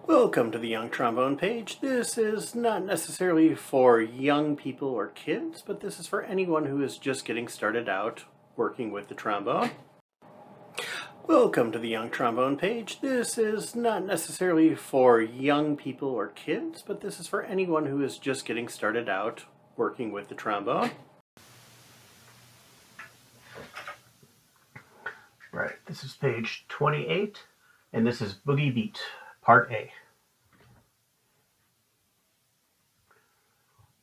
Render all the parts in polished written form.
Welcome to the Young Trombone page. This is not necessarily for young people or kids, but this is for anyone who is just getting started out working with the trombone. Welcome to the Young Trombone page. This is not necessarily for young people or kids, but this is for anyone who is just getting started out working with the trombone. Right, this is page 28, and this is Boogie Beat, Part A.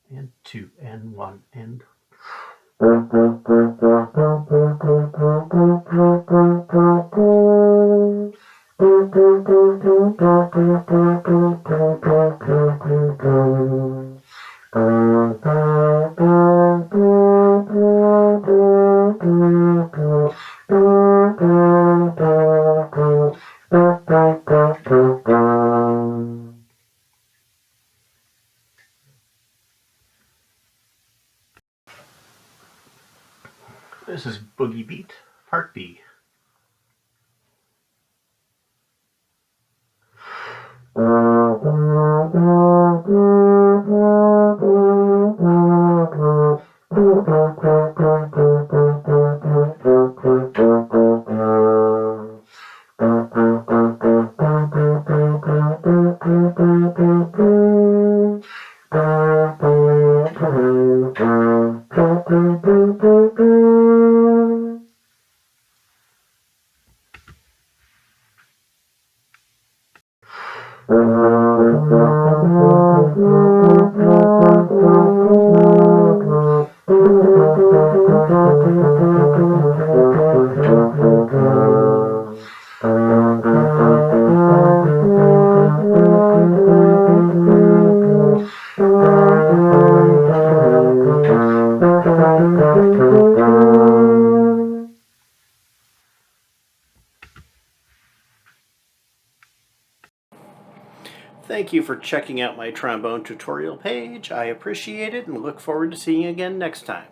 And 2, and 1, and... This is Boogie Beat, Part B. Thank you for checking out my trombone tutorial page. I appreciate it and look forward to seeing you again next time.